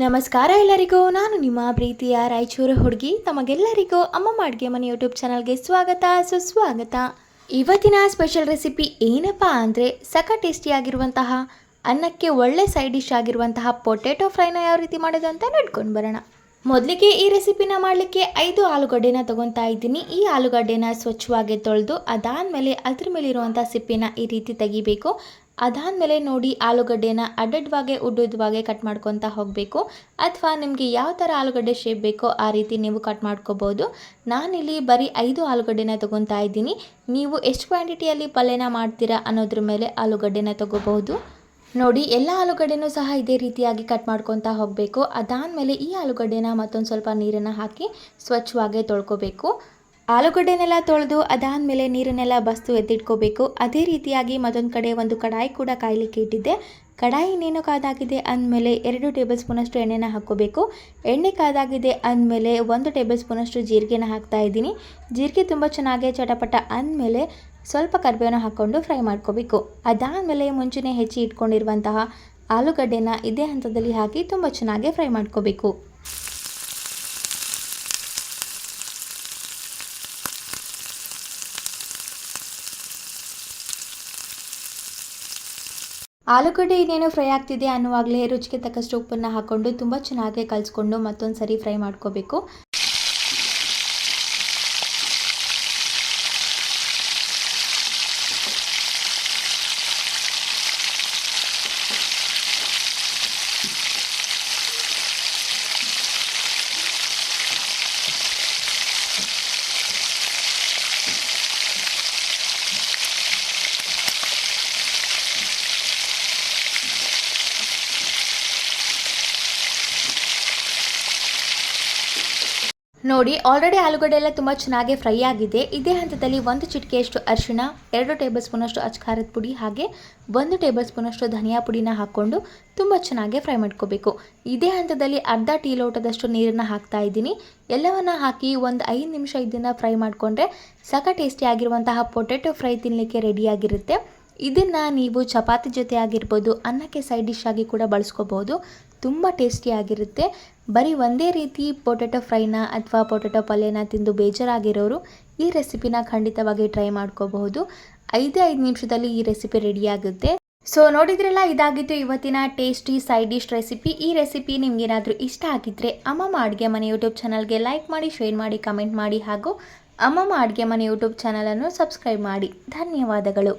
ನಮಸ್ಕಾರ ಎಲ್ಲರಿಗೂ. ನಾನು ನಿಮ್ಮ ಪ್ರೀತಿಯ ರಾಯಚೂರು ಹುಡುಗಿ. ತಮಗೆಲ್ಲರಿಗೂ ಅಮ್ಮಮ್ಮ ಅಡುಗೆ ಮನೆ ಯೂಟ್ಯೂಬ್ ಚಾನಲ್ಗೆ ಸ್ವಾಗತ ಸುಸ್ವಾಗತ. ಇವತ್ತಿನ ಸ್ಪೆಷಲ್ ರೆಸಿಪಿ ಏನಪ್ಪ ಅಂದರೆ ಸಖತ್ ಟೇಸ್ಟಿಯಾಗಿರುವಂತಹ ಅನ್ನಕ್ಕೆ ಒಳ್ಳೆ ಸೈಡ್ ಡಿಶ್ ಆಗಿರುವಂತಹ ಪೊಟೆಟೊ ಫ್ರೈನ ಯಾವ ರೀತಿ ಮಾಡೋದು ಅಂತ ನೋಡ್ಕೊಂಡು ಬರೋಣ. ಮೊದಲಿಗೆ ಈ ರೆಸಿಪಿನ ಮಾಡಲಿಕ್ಕೆ 5 ಆಲೂಗಡ್ಡೆನ ತೊಗೊತಾ ಇದ್ದೀನಿ. ಈ ಆಲೂಗಡ್ಡೆನ ಸ್ವಚ್ಛವಾಗಿ ತೊಳೆದು ಅದಾದಮೇಲೆ ಅದ್ರ ಮೇಲಿರುವಂಥ ಸಿಪ್ಪೆನ ಈ ರೀತಿ ತೆಗಿಬೇಕು. ಅದಾದಮೇಲೆ ನೋಡಿ ಆಲೂಗಡ್ಡೆನ ಅಡ್ಡಡ್ವಾಗೆ ಉದ್ದುದ್ದವಾಗೆ ಕಟ್ ಮಾಡ್ಕೊತಾ ಹೋಗಬೇಕು. ಅಥವಾ ನಿಮಗೆ ಯಾವ ಥರ ಆಲೂಗಡ್ಡೆ ಶೇಪ್ ಬೇಕೋ ಆ ರೀತಿ ನೀವು ಕಟ್ ಮಾಡ್ಕೋಬೋದು. ನಾನಿಲ್ಲಿ ಬರೀ 5 ಆಲೂಗಡ್ಡೆನ ತೊಗೊತಾ ಇದ್ದೀನಿ. ನೀವು ಎಷ್ಟು ಕ್ವಾಂಟಿಟಿಯಲ್ಲಿ ಪಲ್ಯನ ಮಾಡ್ತೀರಾ ಅನ್ನೋದ್ರ ಮೇಲೆ ಆಲೂಗಡ್ಡೆನ ತೊಗೋಬಹುದು. ನೋಡಿ ಎಲ್ಲ ಆಲೂಗಡ್ಡೆನೂ ಸಹ ಇದೇ ರೀತಿಯಾಗಿ ಕಟ್ ಮಾಡ್ಕೊತಾ ಹೋಗಬೇಕು. ಅದಾದಮೇಲೆ ಈ ಆಲೂಗಡ್ಡೆನ ಮತ್ತೊಂದು ಸ್ವಲ್ಪ ನೀರನ್ನು ಹಾಕಿ ಸ್ವಚ್ಛವಾಗಿ ತೊಳ್ಕೊಬೇಕು. ಆಲೂಗಡ್ಡೆನೆಲ್ಲ ತೊಳೆದು ಅದಾದಮೇಲೆ ನೀರನ್ನೆಲ್ಲ ಬಸ್ತು ಎತ್ತಿಟ್ಕೋಬೇಕು. ಅದೇ ರೀತಿಯಾಗಿ ಮತ್ತೊಂದು ಕಡೆ ಒಂದು ಕಡಾಯಿ ಕೂಡ ಕಾಯಲಿಕ್ಕೆ ಇಟ್ಟಿದ್ದೆ. ಕಡಾಯಿ ಇನ್ನೇನು ಕಾದಾಗಿದೆ ಅಂದಮೇಲೆ 2 ಟೇಬಲ್ ಸ್ಪೂನಷ್ಟು ಎಣ್ಣೆನ ಹಾಕ್ಕೋಬೇಕು. ಎಣ್ಣೆ ಕಾದಾಗಿದೆ ಅಂದಮೇಲೆ 1 ಟೇಬಲ್ ಸ್ಪೂನಷ್ಟು ಜೀರಿಗೆನ ಹಾಕ್ತಾ ಇದ್ದೀನಿ. ಜೀರಿಗೆ ತುಂಬ ಚೆನ್ನಾಗಿ ಚಟಪಟ ಅಂದಮೇಲೆ ಸ್ವಲ್ಪ ಕರಿಬೇವನ್ನ ಹಾಕ್ಕೊಂಡು ಫ್ರೈ ಮಾಡ್ಕೋಬೇಕು. ಅದಾದಮೇಲೆ ಮುಂಚೆನೇ ಹೆಚ್ಚಿ ಇಟ್ಕೊಂಡಿರುವಂತಹ ಆಲೂಗಡ್ಡೆನ ಇದೇ ಹಂತದಲ್ಲಿ ಹಾಕಿ ತುಂಬ ಚೆನ್ನಾಗಿ ಫ್ರೈ ಮಾಡ್ಕೋಬೇಕು. ಆಲೂಗಡ್ಡೆ ಇನ್ನೇನು ಫ್ರೈ ಆಗ್ತಿದೆ ಅನ್ನುವಾಗಲೇ ರುಚಿಗೆ ತಕ್ಕಷ್ಟು ಉಪ್ಪನ್ನು ಹಾಕ್ಕೊಂಡು ತುಂಬ ಚೆನ್ನಾಗಿ ಕಲಿಸ್ಕೊಂಡು ಮತ್ತೊಂದು ಸರಿ ಫ್ರೈ ಮಾಡ್ಕೋಬೇಕು. ನೋಡಿ ಆಲ್ರೆಡಿ ಆಲೂಗಡ್ಡೆ ಎಲ್ಲ ತುಂಬ ಚೆನ್ನಾಗಿ ಫ್ರೈ ಆಗಿದೆ. ಇದೇ ಹಂತದಲ್ಲಿ 1 ಚಿಟಿಕೆಯಷ್ಟು ಅರಿಶಿಣ, 2 ಟೇಬಲ್ ಸ್ಪೂನಷ್ಟು ಅಚ್ಕಾರದ ಪುಡಿ ಹಾಗೆ 1 ಟೇಬಲ್ ಸ್ಪೂನಷ್ಟು ಧನಿಯಾ ಪುಡಿನ ಹಾಕ್ಕೊಂಡು ತುಂಬ ಚೆನ್ನಾಗಿ ಫ್ರೈ ಮಾಡ್ಕೋಬೇಕು. ಇದೇ ಹಂತದಲ್ಲಿ ಅರ್ಧ ಟೀ ಲೋಟದಷ್ಟು ನೀರನ್ನು ಹಾಕ್ತಾ ಇದ್ದೀನಿ. ಎಲ್ಲವನ್ನು ಹಾಕಿ ಒಂದು 5 ನಿಮಿಷ ಇದನ್ನು ಫ್ರೈ ಮಾಡಿಕೊಂಡ್ರೆ ಸಖತ್ ಟೇಸ್ಟಿಯಾಗಿರುವಂತಹ ಪೊಟೆಟೊ ಫ್ರೈ ತಿನ್ನಲಿಕ್ಕೆ ರೆಡಿಯಾಗಿರುತ್ತೆ. ಇದನ್ನು ನೀವು ಚಪಾತಿ ಜೊತೆ ಆಗಿರ್ಬೋದು, ಅನ್ನಕ್ಕೆ ಸೈಡ್ ಡಿಶ್ ಆಗಿ ಕೂಡ ಬಳಸ್ಕೋಬೋದು. ತುಂಬ ಟೇಸ್ಟಿಯಾಗಿರುತ್ತೆ. ಬರೀ ಒಂದೇ ರೀತಿ ಪೊಟೆಟೊ ಫ್ರೈನ ಅಥವಾ ಪೊಟೆಟೊ ಪಲ್ಯನ ತಿಂದು ಬೇಜಾರಾಗಿರೋರು ಈ ರೆಸಿಪಿನ ಖಂಡಿತವಾಗಿ ಟ್ರೈ ಮಾಡ್ಕೋಬಹುದು. 5 ನಿಮಿಷದಲ್ಲಿ ಈ ರೆಸಿಪಿ ರೆಡಿಯಾಗುತ್ತೆ. ಸೊ ನೋಡಿದ್ರಲ್ಲ, ಇದಾಗಿತ್ತು ಇವತ್ತಿನ ಟೇಸ್ಟಿ ಸೈಡ್ ಡಿಶ್ ರೆಸಿಪಿ. ಈ ರೆಸಿಪಿ ನಿಮ್ಗೇನಾದರೂ ಇಷ್ಟ ಆಗಿದ್ದರೆ ಅಮ್ಮಮ್ಮ ಅಡುಗೆ ಮನೆ ಯೂಟ್ಯೂಬ್ ಚಾನಲ್ಗೆ ಲೈಕ್ ಮಾಡಿ, ಶೇರ್ ಮಾಡಿ, ಕಮೆಂಟ್ ಮಾಡಿ ಹಾಗೂ ಅಮ್ಮಮ್ಮ ಅಡುಗೆ ಮನೆ ಯೂಟ್ಯೂಬ್ ಚಾನಲನ್ನು ಸಬ್ಸ್ಕ್ರೈಬ್ ಮಾಡಿ. ಧನ್ಯವಾದಗಳು.